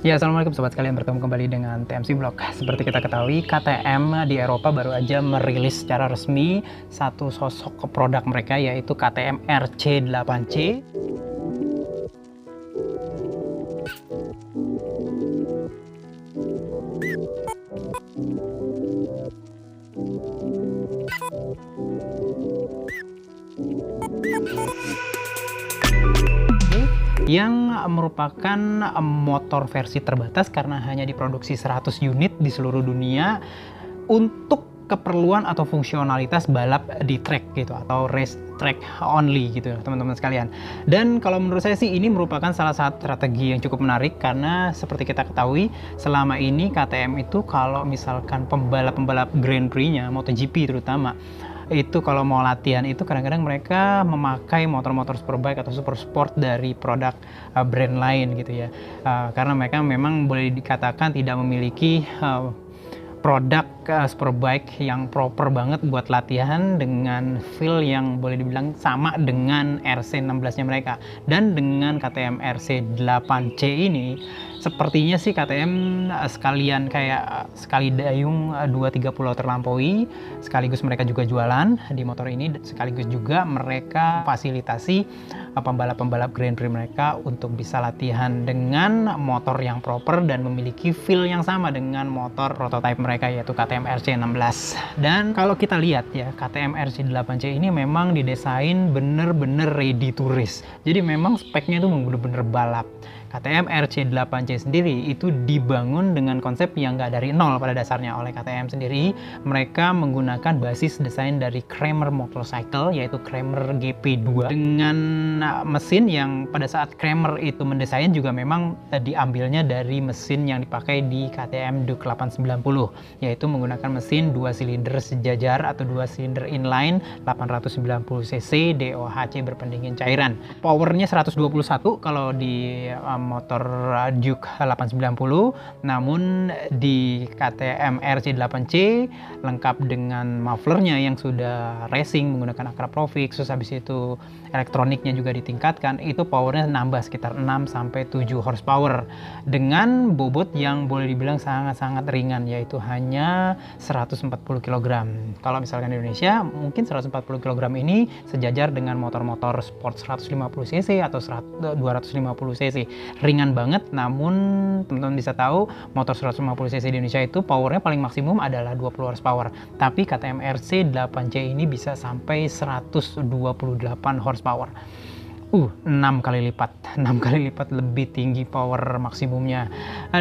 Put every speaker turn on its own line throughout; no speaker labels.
Ya, assalamualaikum sobat sekalian, bertemu kembali dengan TMC Vlog. Seperti kita ketahui, KTM di Eropa baru aja merilis secara resmi satu sosok produk mereka, yaitu KTM RC8C. Yang merupakan motor versi terbatas karena hanya diproduksi 100 unit di seluruh dunia untuk keperluan atau fungsionalitas balap di track gitu, atau race track only gitu teman-teman sekalian. Dan kalau menurut saya sih ini merupakan salah satu strategi yang cukup menarik, karena seperti kita ketahui selama ini KTM itu kalau misalkan pembalap-pembalap Grand Prix-nya MotoGP terutama itu kalau mau latihan itu kadang-kadang mereka memakai motor-motor superbike atau super sport dari produk brand lain gitu ya, karena mereka memang boleh dikatakan tidak memiliki produk superbike yang proper banget buat latihan dengan feel yang boleh dibilang sama dengan RC16 nya mereka. Dan dengan KTM RC8C ini sepertinya sih KTM sekalian kayak sekali dayung 2-3 pulau terlampaui, sekaligus mereka juga jualan di motor ini, sekaligus juga mereka fasilitasi pembalap-pembalap Grand Prix mereka untuk bisa latihan dengan motor yang proper dan memiliki feel yang sama dengan motor prototype mereka, yaitu KTM RC16. Dan kalau kita lihat ya, KTM RC8C ini memang didesain bener-bener ready to race. Jadi memang speknya itu bener-bener balap. KTM RC8C sendiri itu dibangun dengan konsep yang nggak dari nol pada dasarnya oleh KTM sendiri. Mereka menggunakan basis desain dari Kramer Motorcycle, yaitu Kramer GP2, dengan mesin yang pada saat Kramer itu mendesain juga memang diambilnya dari mesin yang dipakai di KTM Duke 890, yaitu menggunakan mesin 2 silinder sejajar atau 2 silinder inline 890 cc DOHC berpendingin cairan. Powernya 121 kalau di motor Duke 890, namun di KTM RC8C lengkap dengan mufflernya yang sudah racing menggunakan Akrapovic, terus habis itu elektroniknya juga ditingkatkan, itu powernya nambah sekitar 6-7 horsepower dengan bobot yang boleh dibilang sangat-sangat ringan, yaitu hanya 140 kg. Kalau misalkan di Indonesia mungkin 140 kg ini sejajar dengan motor-motor sport 150 cc atau 250 cc. Ringan banget, namun teman-teman bisa tahu motor 150 cc di Indonesia itu powernya paling maksimum adalah 20 horsepower, tapi KTM RC8C ini bisa sampai 128 horsepower. 6 kali lipat lebih tinggi power maksimumnya.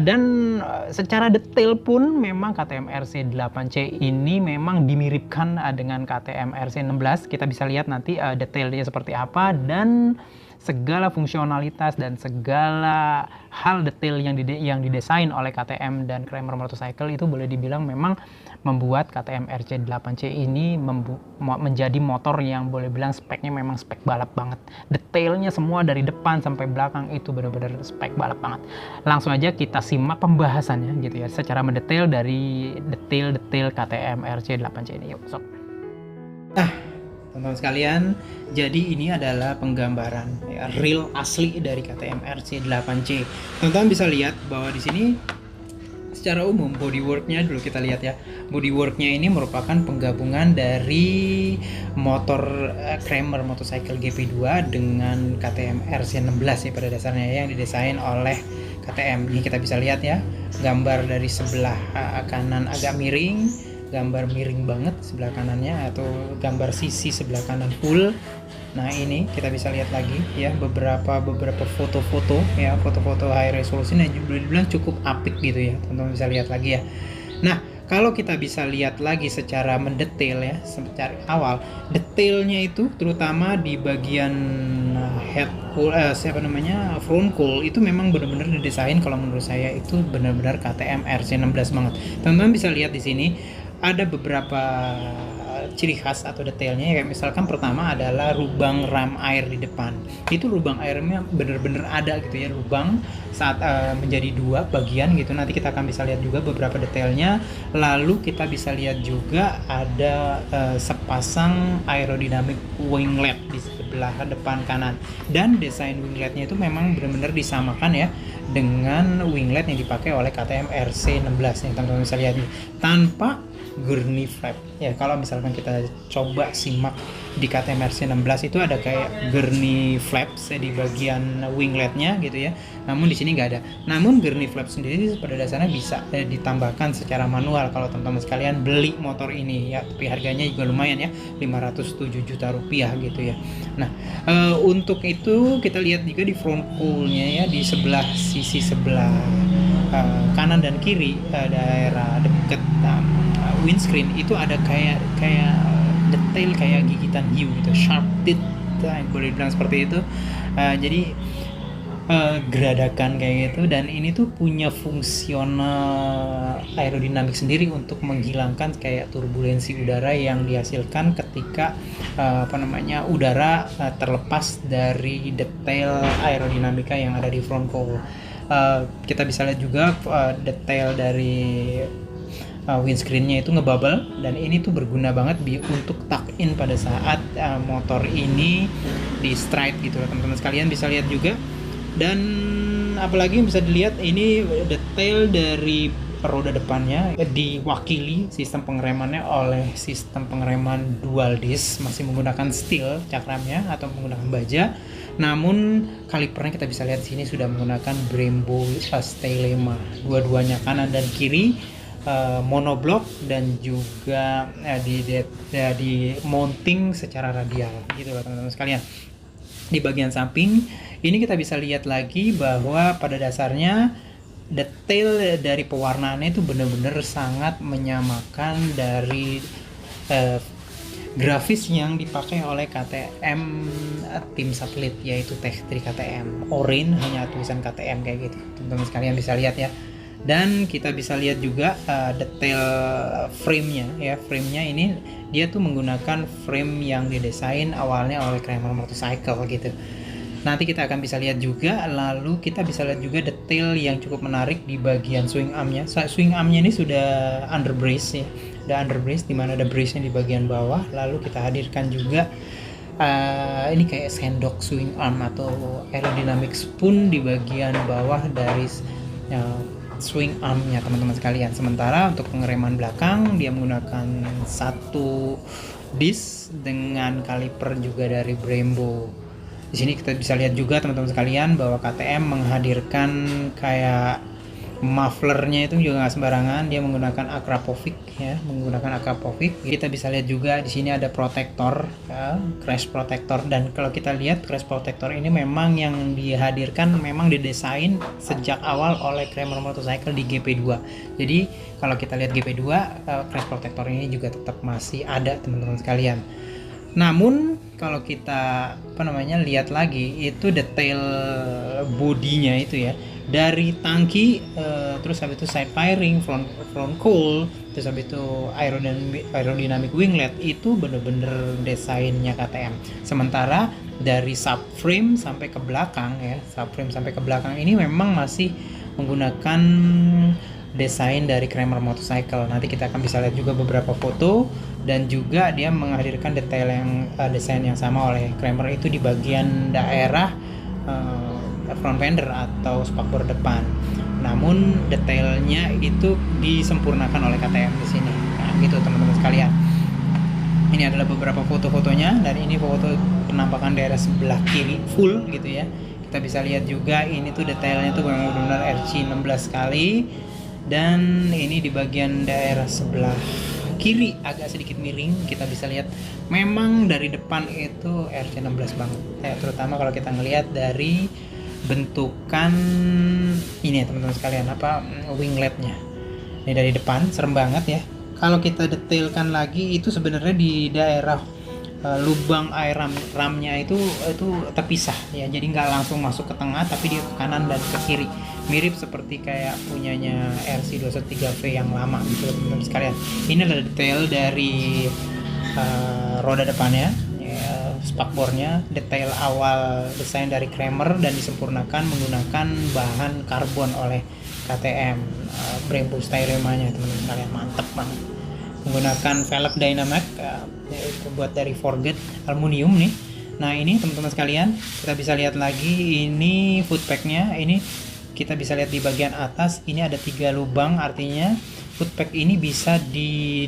Dan secara detail pun memang KTM RC8C ini memang dimiripkan dengan KTM RC16. Kita bisa lihat nanti detailnya seperti apa, dan segala fungsionalitas dan segala hal detail yang didesain oleh KTM dan Kramer Motorcycle itu boleh dibilang memang membuat KTM RC8C ini menjadi motor yang boleh bilang speknya memang spek balap banget. Detailnya semua dari depan sampai belakang itu benar-benar spek balap banget. Langsung aja kita simak pembahasannya gitu ya, secara mendetail dari detail-detail KTM RC8C ini. Yuk, sok. Teman-teman sekalian, jadi ini adalah penggambaran ya, real asli dari KTM RC8C. Teman-teman bisa lihat bahwa di sini secara umum bodyworknya dulu kita lihat ya. Bodyworknya ini merupakan penggabungan dari motor Kramer Motorcycle GP2 dengan KTM RC16 ya pada dasarnya ya, yang didesain oleh KTM. Ini kita bisa lihat ya, gambar dari sebelah kanan agak miring, gambar miring banget sebelah kanannya, atau gambar sisi sebelah kanan full. Nah ini kita bisa lihat lagi ya beberapa foto-foto ya, foto-foto high resolution yang boleh dibilang cukup apik gitu ya, teman-teman bisa lihat lagi ya. Nah kalau kita bisa lihat lagi secara mendetail ya, secara awal detailnya itu terutama di bagian head cool, front cool itu memang benar-benar didesain, kalau menurut saya itu benar-benar KTM RC16 banget. Teman-teman bisa lihat di sini ada beberapa ciri khas atau detailnya, kayak misalkan pertama adalah lubang ram air di depan. Itu lubang airnya bener-bener ada gitu ya, lubang saat menjadi dua bagian gitu. Nanti kita akan bisa lihat juga beberapa detailnya. Lalu kita bisa lihat juga ada sepasang aerodynamic winglet di sebelah depan kanan, dan desain wingletnya itu memang benar-benar disamakan ya dengan winglet yang dipakai oleh KTM RC16 nih teman-teman bisa lihat nih, tanpa gurney flap ya. Kalau misalkan kita coba simak di KTM RC16 itu ada kayak gurney flaps di bagian wingletnya gitu ya, namun di sini nggak ada. Namun gurney flap sendiri pada dasarnya bisa ditambahkan secara manual kalau teman-teman sekalian beli motor ini ya, tapi harganya juga lumayan ya, 507 juta rupiah gitu ya. Nah, untuk itu kita lihat juga di front cowl-nya ya, di sebelah sisi sebelah kanan dan kiri daerah dekat windscreen itu ada kayak detail kayak gigitan hiu gitu, sharp teeth boleh bilang seperti itu. Jadi geradakan kayak gitu, dan ini tuh punya fungsional aerodinamik sendiri untuk menghilangkan kayak turbulensi udara yang dihasilkan ketika udara terlepas dari detail aerodinamika yang ada di front cowl. Kita bisa lihat juga detail dari windscreen-nya itu ngebubble, dan ini tuh berguna banget untuk tuck in pada saat motor ini di stride gitu teman-teman sekalian bisa lihat juga. Dan apalagi yang bisa dilihat ini detail dari roda depannya diwakili sistem pengeremannya oleh sistem pengereman dual disc, masih menggunakan steel cakramnya atau menggunakan baja. Namun kalipernya kita bisa lihat sini sudah menggunakan Brembo Stylema, dua-duanya kanan dan kiri monoblock, dan juga di mounting secara radial gitu loh teman-teman sekalian. Di bagian samping ini kita bisa lihat lagi bahwa pada dasarnya detail dari pewarnaannya itu benar-benar sangat menyamakan dari grafis yang dipakai oleh KTM tim satelit, yaitu Tech 3 KTM. Orange hanya tulisan KTM kayak gitu teman-teman sekalian bisa lihat ya. Dan kita bisa lihat juga detail frame-nya ya. Frame-nya ini dia tuh menggunakan frame yang didesain awalnya oleh Kramer Motorcycle gitu. Nanti kita akan bisa lihat juga, lalu kita bisa lihat juga detail yang cukup menarik di bagian swing arm-nya. Swing arm-nya ini sudah under brace ya. Ada under brace, di mana ada brace-nya di bagian bawah. Lalu kita hadirkan juga ini kayak sendok swing arm atau aerodynamic spoon di bagian bawah dari swing arm-nya teman-teman sekalian. Sementara untuk pengereman belakang dia menggunakan satu disc dengan kaliper juga dari Brembo. Di sini kita bisa lihat juga teman-teman sekalian bahwa KTM menghadirkan kayak mufflernya itu juga nggak sembarangan, dia menggunakan Akrapovic ya, Kita bisa lihat juga di sini ada protektor ya, crash protector, dan kalau kita lihat crash protector ini memang yang dihadirkan memang didesain sejak awal oleh Kramer Motorcycle di GP2. Jadi kalau kita lihat GP2 crash protector ini juga tetap masih ada teman-teman sekalian. Namun kalau kita lihat lagi itu detail bodinya itu ya, dari tangki terus habis itu side fairing, front cowl, terus habis itu aerodynamic winglet, itu bener-bener desainnya KTM. Sementara dari subframe sampai ke belakang ya, ini memang masih menggunakan desain dari Kramer Motorcycle. Nanti kita akan bisa lihat juga beberapa foto, dan juga dia menghadirkan detail yang desain yang sama oleh Kramer itu di bagian daerah front fender atau spakbor depan. Namun detailnya itu disempurnakan oleh KTM di sini. Nah, gitu teman-teman sekalian. Ini adalah beberapa foto-fotonya, dan ini foto penampakan daerah sebelah kiri full gitu ya. Kita bisa lihat juga ini tuh detailnya tuh benar-benar RC16 sekali. Dan ini di bagian daerah sebelah kiri agak sedikit miring, kita bisa lihat memang dari depan itu RC16 banget ya, terutama kalau kita ngelihat dari bentukan ini ya teman-teman sekalian, wingletnya ini dari depan serem banget ya. Kalau kita detailkan lagi itu sebenarnya di daerah lubang air ramnya itu terpisah ya, jadi nggak langsung masuk ke tengah tapi dia ke kanan dan ke kiri, mirip seperti kayak punyanya RC213V yang lama gitu teman-teman sekalian. Ini adalah detail dari roda depannya, ya, spakbornya, detail awal desain dari Kramer dan disempurnakan menggunakan bahan karbon oleh KTM. Brembo styremanya teman-teman sekalian, mantep banget. Menggunakan velg Dynamax, yaitu buat dari Forget aluminium nih. Nah ini teman-teman sekalian, kita bisa lihat lagi ini footpacknya. Ini kita bisa lihat di bagian atas ini ada 3 lubang, artinya footpack ini bisa di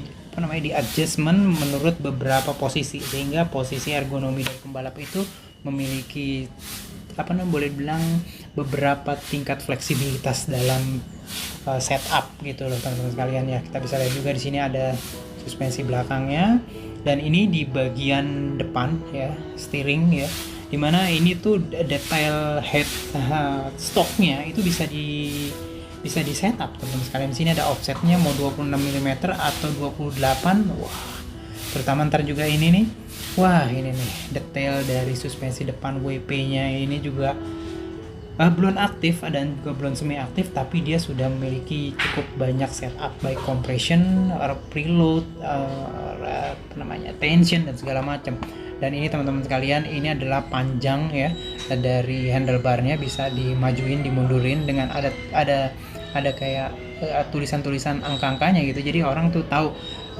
adjustment menurut beberapa posisi, sehingga posisi ergonomi dari pembalap itu memiliki boleh bilang beberapa tingkat fleksibilitas dalam setup gitu loh teman-teman sekalian ya. Kita bisa lihat juga di sini ada suspensi belakangnya, dan ini di bagian depan ya, steering ya, dimana ini tuh detail head stoknya itu bisa di setup teman-teman sekalian. Di sini ada offsetnya mau 26 mm atau 28. Wah, terutama ntar juga ini nih. Wah, ini nih detail dari suspensi depan WP-nya ini juga belum aktif dan juga belum semi aktif, tapi dia sudah memiliki cukup banyak setup baik compression, preload, tension dan segala macam. Dan ini teman-teman sekalian, ini adalah panjang ya dari handlebarnya, bisa dimajuin dimundurin dengan ada kayak tulisan-tulisan angka-angkanya gitu. Jadi orang tuh tahu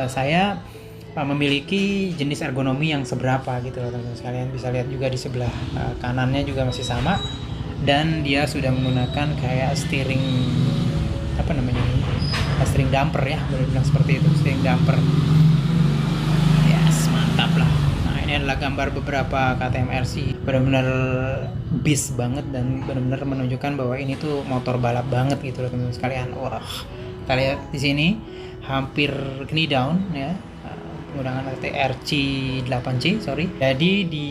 saya memiliki jenis ergonomi yang seberapa gitu loh teman-teman sekalian. Bisa lihat juga di sebelah kanannya juga masih sama, dan dia sudah menggunakan kayak steering steering damper ya, boleh bilang seperti itu, steering damper. Yes, mantap lah. Nah ini adalah gambar beberapa KTM RC, benar-benar beast banget dan benar-benar menunjukkan bahwa ini tuh motor balap banget gitu loh teman-teman sekalian. Wah, kita lihat di sini hampir knee down ya, menggunakan RC 8C Jadi di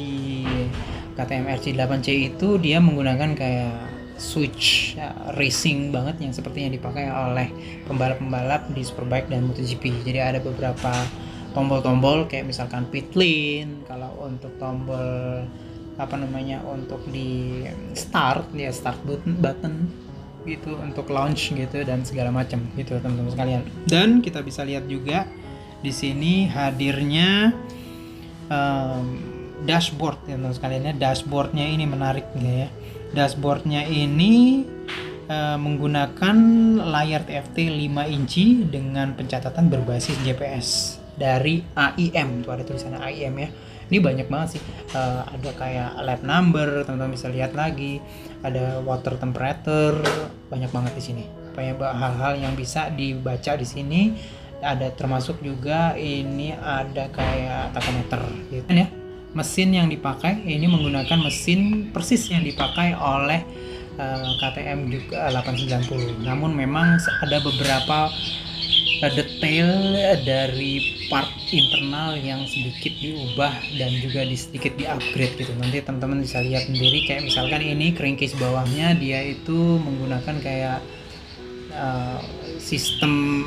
KTM RC 8C itu dia menggunakan kayak switch racing banget yang sepertinya dipakai oleh pembalap-pembalap di Superbike dan MotoGP. Jadi ada beberapa tombol-tombol kayak misalkan pit lane, kalau untuk tombol untuk di start ya, start button gitu, untuk launch gitu dan segala macam gitu teman-teman sekalian. Dan kita bisa lihat juga di sini hadirnya dashboard ya teman-teman sekalian ya. Dashboardnya ini menarik ya. Dashboardnya ini menggunakan layar TFT 5 inci dengan pencatatan berbasis GPS dari AIM. Tuh ada tulisannya AIM ya. Ini banyak banget sih. Ada kayak lap number, teman-teman bisa lihat lagi. Ada water temperature, banyak banget di sini. Banyak hal-hal yang bisa dibaca di sini. Ada termasuk juga ini ada kayak tachometer gitu ya. Mesin yang dipakai ini menggunakan mesin persis yang dipakai oleh KTM juga 890. Namun memang ada beberapa detail dari part internal yang sedikit diubah dan juga sedikit di-upgrade gitu. Nanti teman-teman bisa lihat sendiri, kayak misalkan ini crankcase bawahnya dia itu menggunakan kayak sistem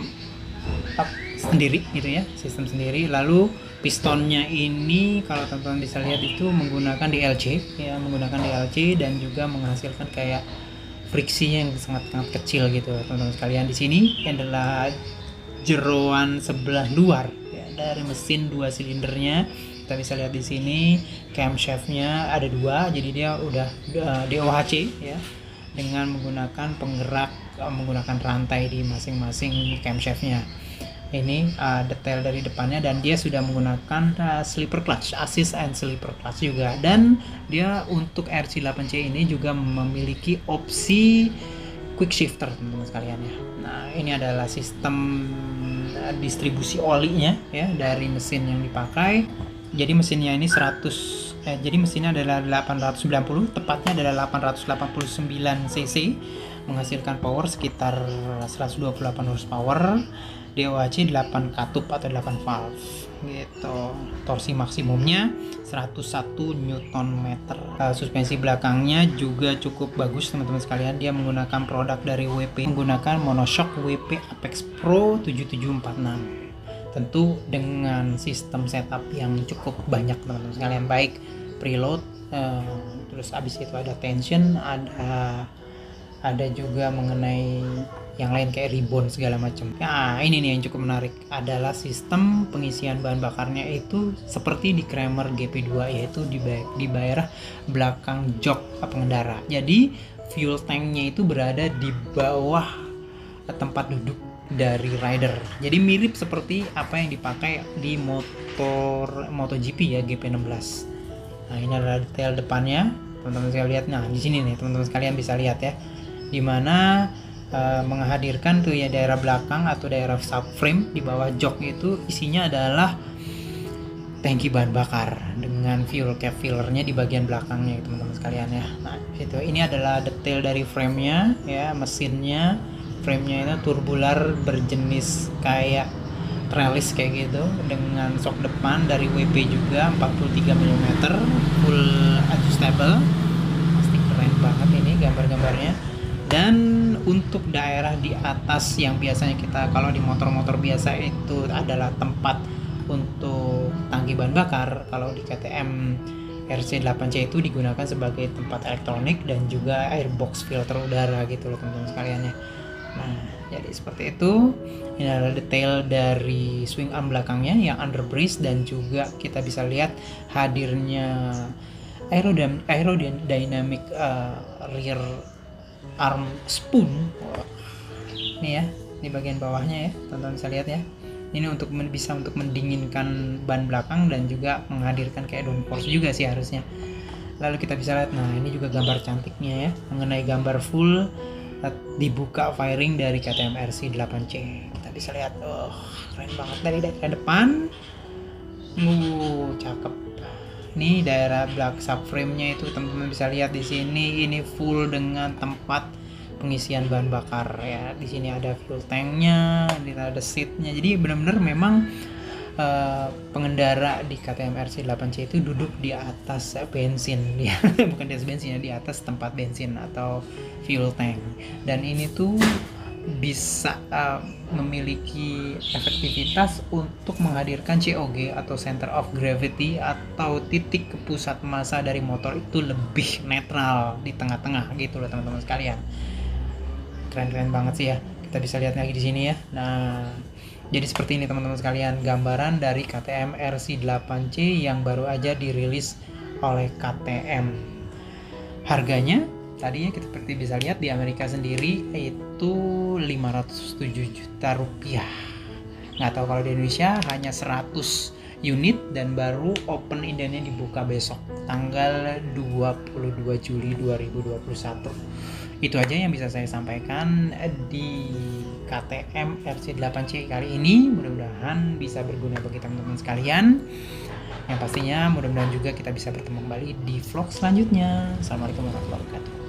sendiri gitu ya, sistem sendiri. Lalu pistonnya ini kalau teman-teman bisa lihat itu menggunakan DLC ya, dan juga menghasilkan kayak friksinya yang sangat-sangat kecil gitu teman-teman sekalian. Di sini adalah jeroan sebelah luar ya, dari mesin 2 silindernya. Kita bisa lihat di sini camshaftnya ada 2, jadi dia udah DOHC ya, dengan menggunakan penggerak menggunakan rantai di masing-masing camshaftnya. Ini detail dari depannya, dan dia sudah menggunakan slipper clutch, assist and slipper clutch juga. Dan dia untuk RC8C ini juga memiliki opsi quick shifter teman-teman sekalian ya. Nah ini adalah sistem distribusi olinya ya dari mesin yang dipakai. Jadi mesinnya ini jadi mesinnya adalah 890, tepatnya adalah 889 cc, menghasilkan power sekitar 128 horsepower. DOHC 8 katup atau 8 valve gitu. Torsi maksimumnya 101 Nm. Suspensi belakangnya juga cukup bagus teman-teman sekalian. Dia menggunakan produk dari WP, menggunakan monoshock WP Apex Pro 7746. Tentu dengan sistem setup yang cukup banyak teman-teman sekalian, baik preload, terus abis itu ada tension, ada ada juga mengenai yang lain kayak ribbon segala macam. Nah, ini nih yang cukup menarik adalah sistem pengisian bahan bakarnya itu seperti di Kramer GP2, yaitu di daerah belakang jok pengendara. Jadi fuel tanknya itu berada di bawah tempat duduk dari rider. Jadi mirip seperti apa yang dipakai di motor MotoGP ya, GP16. Nah, ini adalah detail depannya. Teman-teman sekalian lihat. Nah, di sini nih teman-teman sekalian bisa lihat ya. Dimana menghadirkan tuh ya daerah belakang atau daerah subframe di bawah jok itu isinya adalah tangki bahan bakar dengan fuel cap fillernya di bagian belakangnya teman-teman sekalian ya. Nah, itu ini adalah detail dari frame-nya ya, mesinnya. Frame-nya itu turbular berjenis kayak trellis kayak gitu dengan sok depan dari WP juga 43 mm full adjustable. Pasti keren banget ini gambar-gambarnya. Dan untuk daerah di atas yang biasanya kita kalau di motor-motor biasa itu adalah tempat untuk tangki bahan bakar, kalau di KTM RC8C itu digunakan sebagai tempat elektronik dan juga airbox filter udara gitu loh teman-teman sekalian ya. Nah, jadi seperti itu. Ini adalah detail dari swing arm belakangnya yang underbreeze, dan juga kita bisa lihat hadirnya aerodynamic rear arm spoon. Ini ya, di bagian bawahnya ya, teman-teman bisa lihat ya. Ini untuk bisa untuk mendinginkan ban belakang dan juga menghadirkan kayak downforce juga sih harusnya. Lalu kita bisa lihat, nah ini juga gambar cantiknya ya, mengenai gambar full dibuka firing dari KTM RC8C. Kita bisa lihat, keren banget dari depan. Cakep. Ini daerah belakang subframe-nya itu teman-teman bisa lihat di sini, ini full dengan tempat pengisian bahan bakar ya. Di sini ada fuel tanknya, ini ada seatnya. Jadi benar-benar memang pengendara di KTM RC8C itu duduk di atas bensin ya. Bukan di atas bensin ya, di atas tempat bensin atau fuel tank. Dan ini tuh bisa memiliki efektivitas untuk menghadirkan COG atau center of gravity atau titik ke pusat massa dari motor itu lebih netral di tengah-tengah gitu loh teman-teman sekalian. Keren-keren banget sih ya. Kita bisa lihat lagi di sini ya. Nah, jadi seperti ini teman-teman sekalian gambaran dari KTM RC8C yang baru aja dirilis oleh KTM. Harganya tadinya kita seperti bisa lihat di Amerika sendiri itu 507 juta rupiah. Nggak tahu kalau di Indonesia hanya 100 unit dan baru open indenya dibuka besok tanggal 22 Juli 2021. Itu aja yang bisa saya sampaikan di KTM RC8C kali ini. Mudah-mudahan bisa berguna bagi teman-teman sekalian. Yang pastinya mudah-mudahan juga kita bisa bertemu kembali di vlog selanjutnya. Assalamualaikum warahmatullahi wabarakatuh.